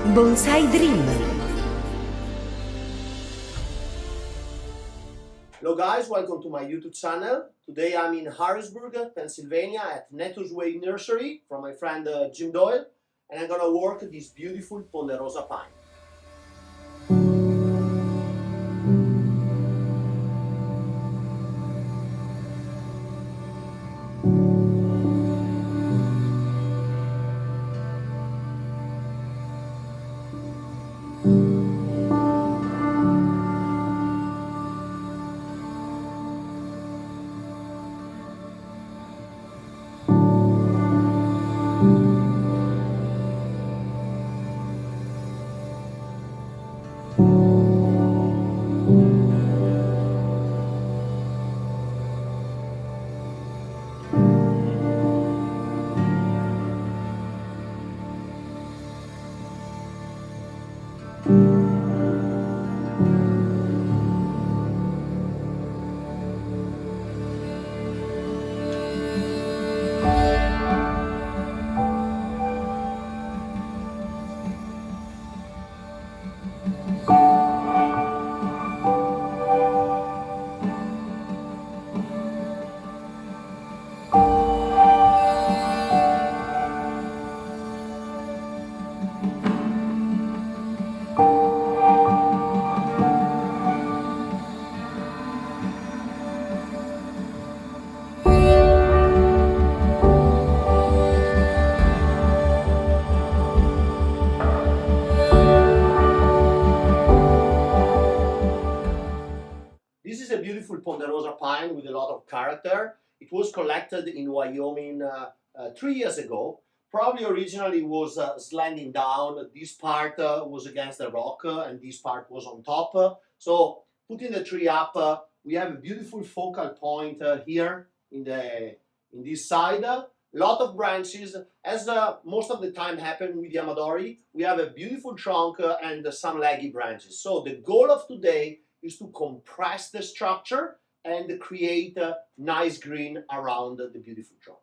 Bonsai Dream. Hello guys, welcome to my YouTube channel. Today I'm in Harrisburg, Pennsylvania at Netto's Way Nursery from my friend Jim Doyle, and I'm gonna work this beautiful Ponderosa pine. This is a beautiful Ponderosa pine with a lot of character. It was collected in Wyoming 3 years ago. Probably originally was slanting down. This part was against the rock and this part was on top. So putting the tree up, we have a beautiful focal point here in this side. Lot of branches, as most of the time happen with yamadori. We have a beautiful trunk and some leggy branches. So the goal of today is to compress the structure and create a nice green around the beautiful trunk.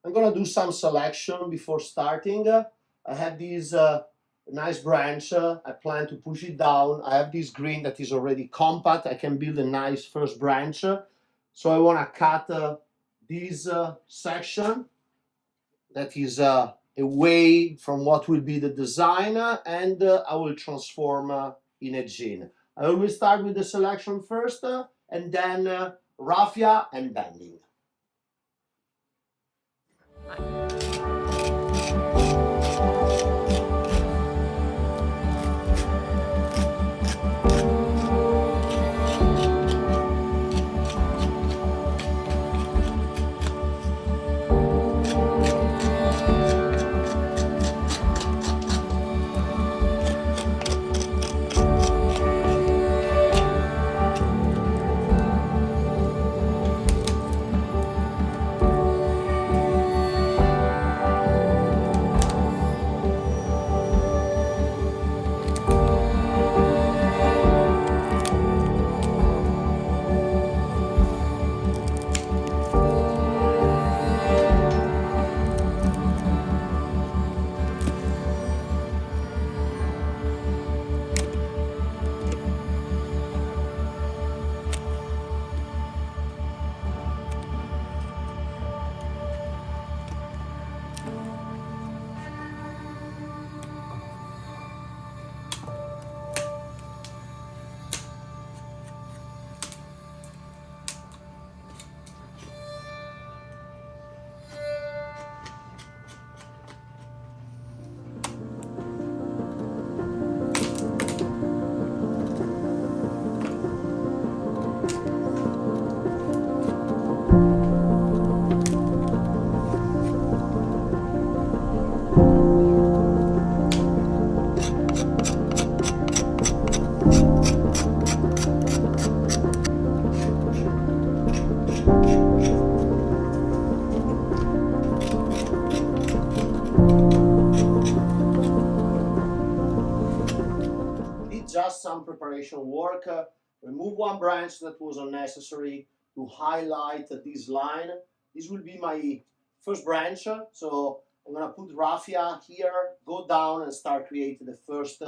I'm gonna do some selection before starting. I have this nice branch. I plan to push it down. I have this green that is already compact. I can build a nice first branch. So I want to cut this section that is away from what will be the design, and I will transform in a gene. I always start with the selection first and then raffia and bending. some preparation work, remove one branch that was unnecessary to highlight this line. This will be my first branch, so I'm gonna put raffia here, go down and start creating the first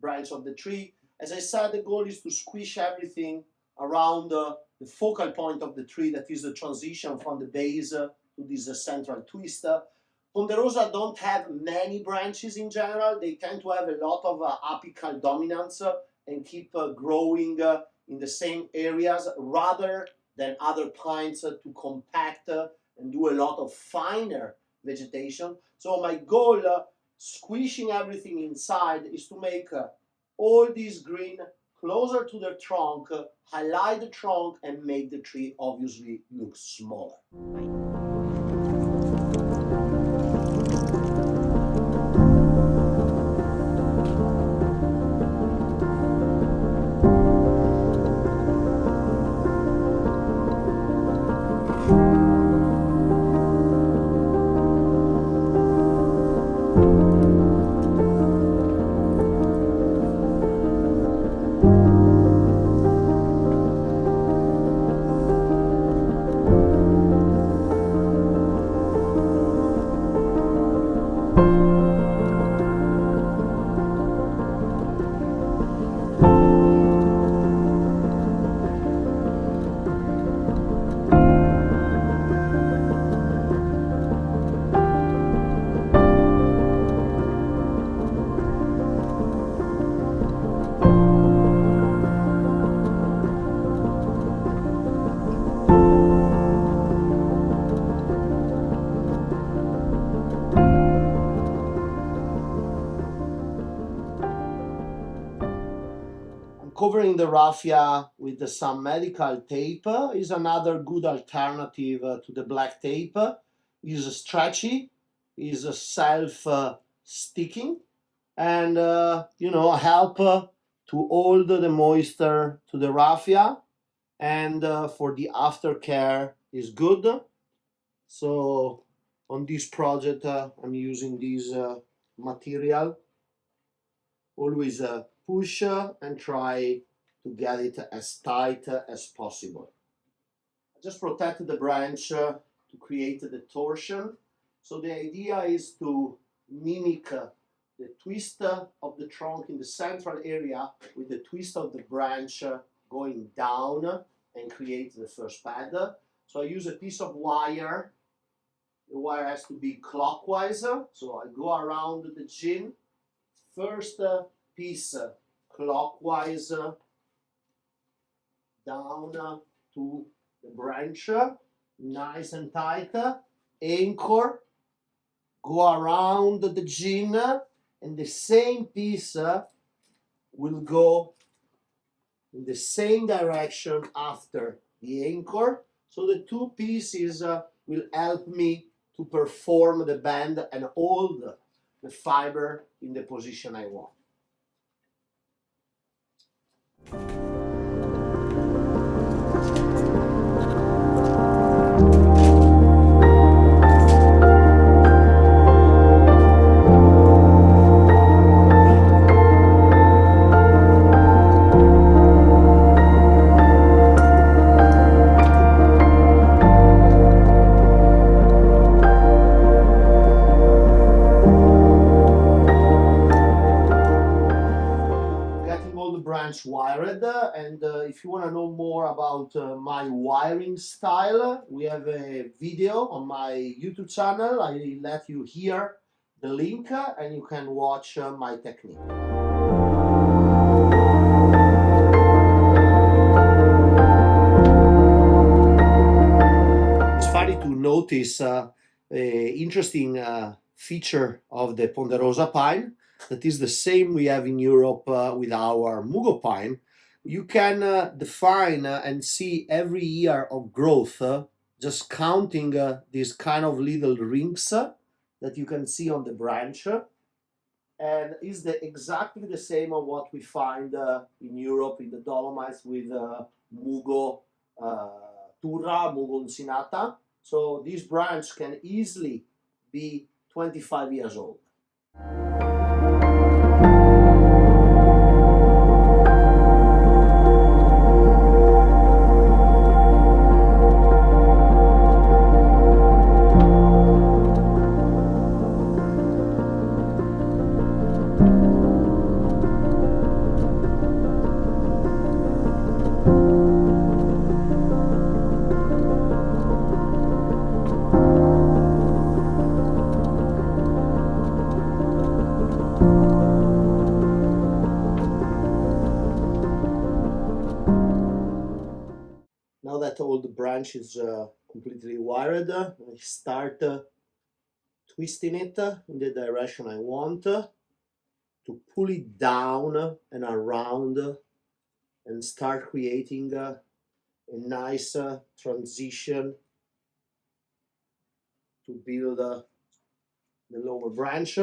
branch of the tree. As I said, the goal is to squish everything around the focal point of the tree, that is the transition from the base to this central twist. Ponderosa don't have many branches in general. They tend to have a lot of apical dominance and keep growing in the same areas rather than other pines to compact and do a lot of finer vegetation. So my goal, squishing everything inside, is to make all this green closer to the trunk, highlight the trunk, and make the tree obviously look smaller. Covering the raffia with some medical tape is another good alternative to the black tape. Is stretchy, is self-sticking, and help to hold the moisture to the raffia, and for the aftercare is good. So on this project I'm using this material. Always push and try to get it as tight as possible. I just protect the branch to create the torsion. So the idea is to mimic the twist of the trunk in the central area with the twist of the branch going down and create the first pad. So I use a piece of wire. The wire has to be clockwise, so I go around the gin. First piece clockwise down to the branch, nice and tight, anchor, go around the gin, and the same piece will go in the same direction after the anchor. So the two pieces will help me to perform the bend and hold the fiber in the position I want. Wired, and if you want to know more about my wiring style, we have a video on my YouTube channel. I let you hear the link and you can watch my technique. It's funny to notice an interesting feature of the Ponderosa pine. That is the same we have in Europe with our mugo pine. You can define and see every year of growth just counting these kind of little rings that you can see on the branch, and is exactly the same of what we find in Europe in the Dolomites with mugo turra, mugo uncinata. So this branch can easily be 25 years old. branch is completely wired. I start twisting it in the direction I want to pull it down and around and start creating a nice transition to build the lower branch.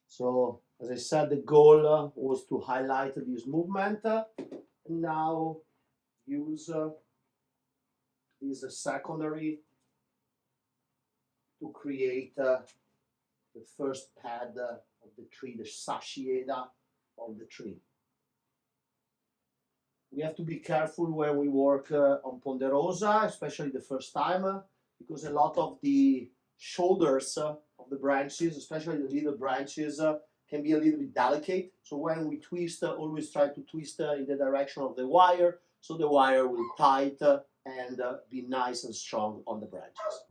So as I said, the goal was to highlight this movement and now use this secondary to create the first pad of the tree, the sashieda of the tree. We have to be careful when we work on Ponderosa, especially the first time, because a lot of the shoulders of the branches, especially the little branches, can be a little bit delicate. So when we twist, always try to twist in the direction of the wire, so the wire will tight and be nice and strong on the branches.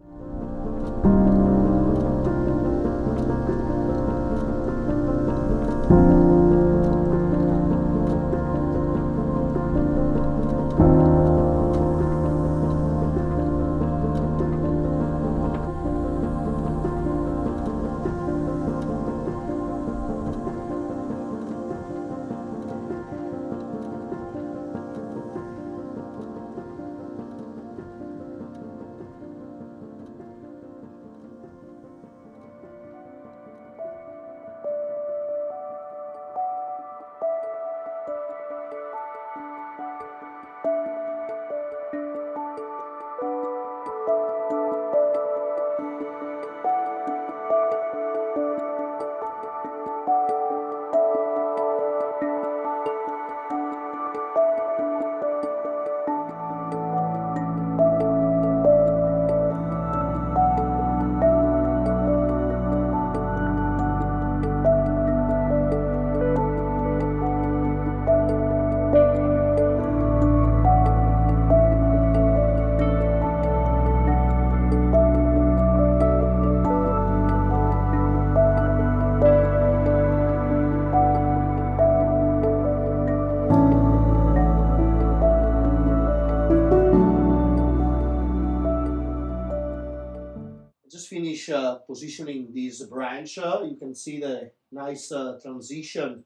Just finish positioning this branch. You can see the nice transition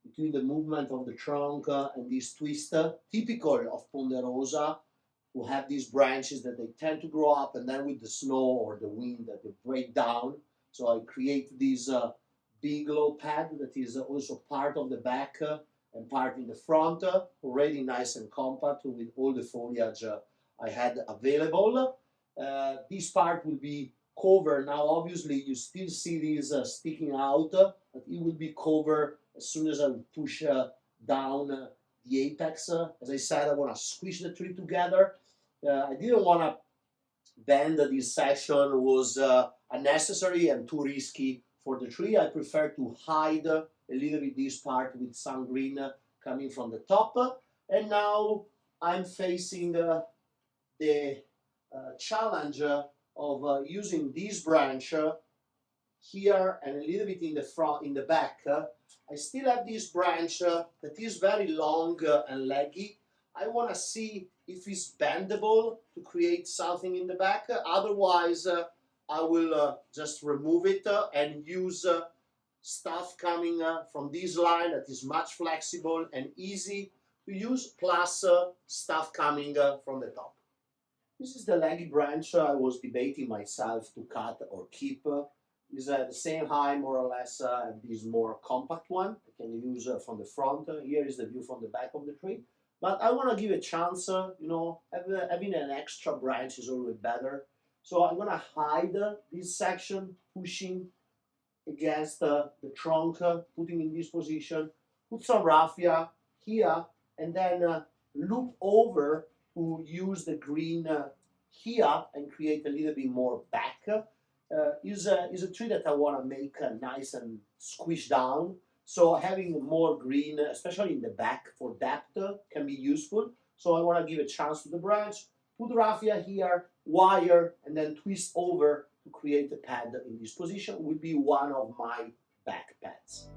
between the movement of the trunk and this twist, typical of Ponderosa, who have these branches that they tend to grow up and then with the snow or the wind that they break down. So I create this big low pad that is also part of the back and part in the front, already nice and compact with all the foliage I had available. This part will be covered. Now obviously you still see these sticking out, but it will be covered as soon as I push down the apex. As I said, I want to squish the tree together. I didn't want to bend this section, was unnecessary and too risky for the tree. I prefer to hide a little bit this part with some green coming from the top. And now I'm facing the challenge of using this branch here and a little bit in the front, in the back. I still have this branch that is very long and leggy. I want to see if it's bendable to create something in the back. Otherwise, I will just remove it and use stuff coming from this line that is much flexible and easy to use, plus stuff coming from the top. This is the leggy branch I was debating myself to cut or keep. It's the same height more or less, this more compact one I can use from the front. Here is the view from the back of the tree. But I want to give a chance, you know, having an extra branch is always better. So I'm going to hide this section, pushing against the trunk, putting in this position, put some raffia here, and then loop over to use the green here and create a little bit more back. Is a tree that I want to make nice and squish down. So having more green, especially in the back for depth, can be useful. So I want to give a chance to the branch, put raffia here, wire, and then twist over to create a pad in this position. Will be one of my back pads.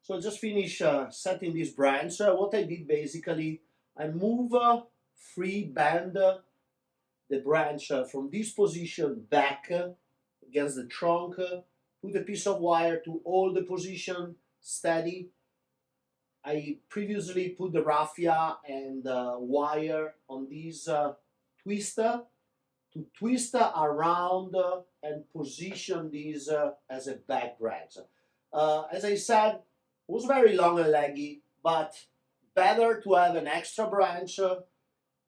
So I just finished setting this branch. What I did basically, I move free bend the branch from this position back against the trunk, put a piece of wire to hold the position steady. I previously put the raffia and wire on this twister to twist around and position this as a back branch. As I said, it was very long and leggy, but better to have an extra branch,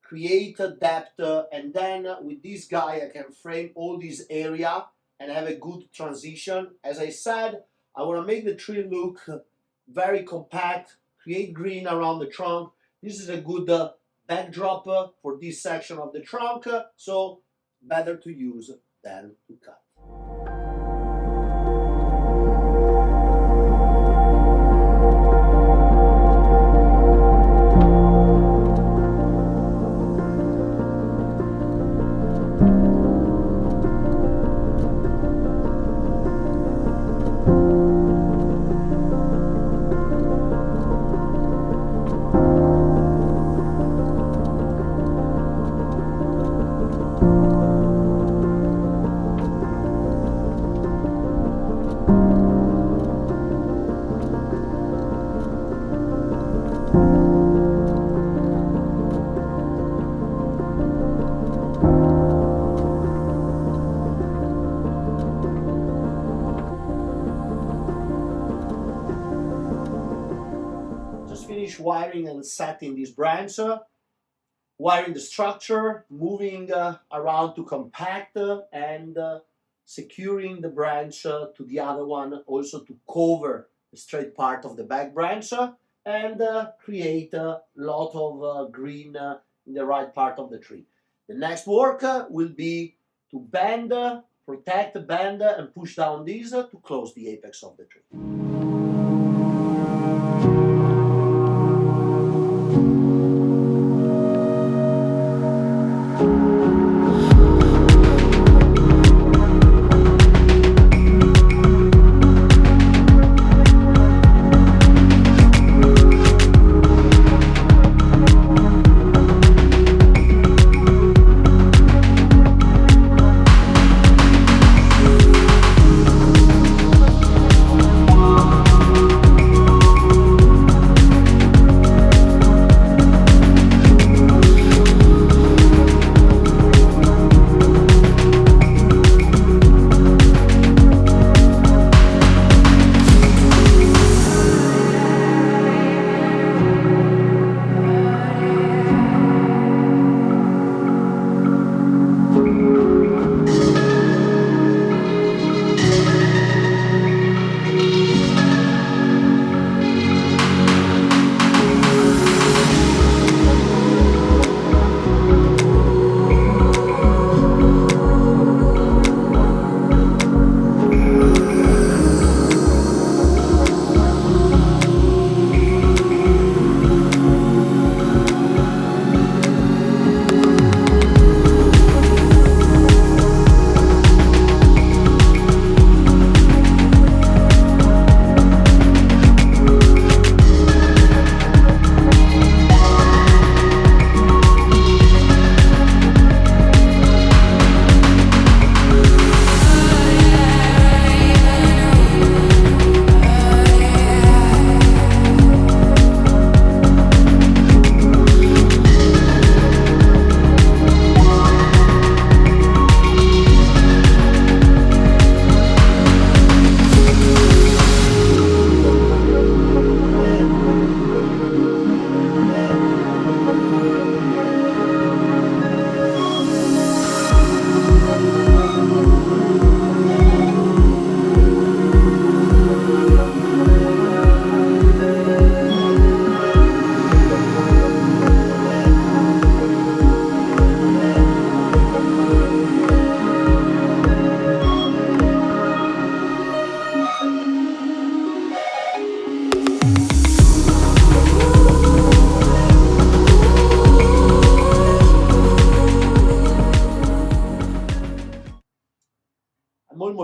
create a depth, and then with this guy I can frame all this area and have a good transition. As I said, I want to make the tree look very compact, create green around the trunk. This is a good backdrop for this section of the trunk, so better to use than to cut. Finish wiring and setting this branch, wiring the structure, moving around to compact and securing the branch to the other one, also to cover the straight part of the back branch and create a lot of green in the right part of the tree. The next work will be to bend, protect, bend and push down these to close the apex of the tree.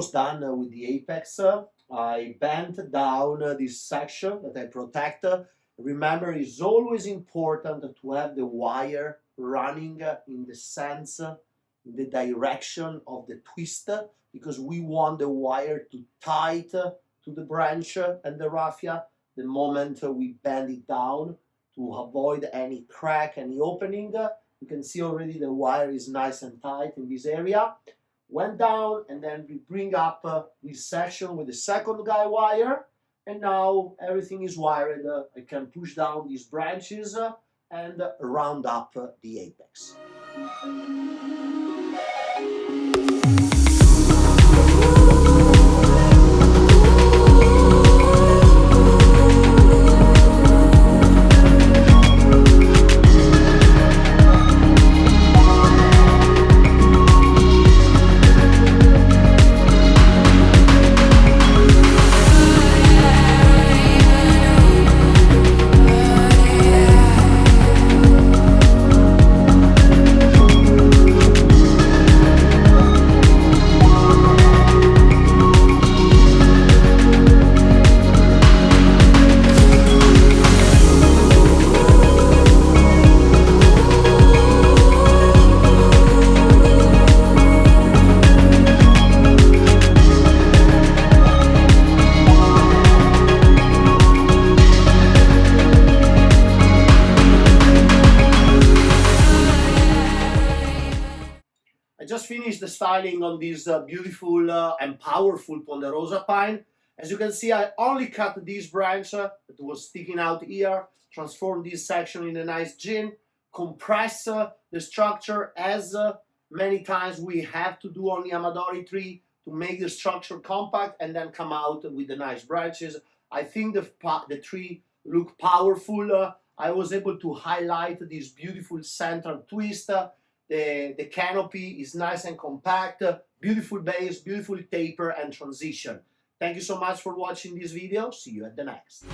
almost done with the apex. I bent down this section that I protect. Remember, it's always important to have the wire running in the sense, in the direction of the twist, because we want the wire to tight to the branch and the raffia the moment we bend it down to avoid any crack, any opening. You can see already the wire is nice and tight in this area. Went down, and then we bring up this section with the second guy wire, and now everything is wired. I can push down these branches and round up the apex. I just finished the styling on this beautiful and powerful Ponderosa pine. As you can see, I only cut this branch that was sticking out here, transformed this section in a nice gin, compress the structure as many times we have to do on yamadori tree to make the structure compact, and then come out with the nice branches. I think the tree look powerful. I was able to highlight this beautiful central twist. The canopy is nice and compact, beautiful base, beautiful taper and transition. Thank you so much for watching this video. See you at the next.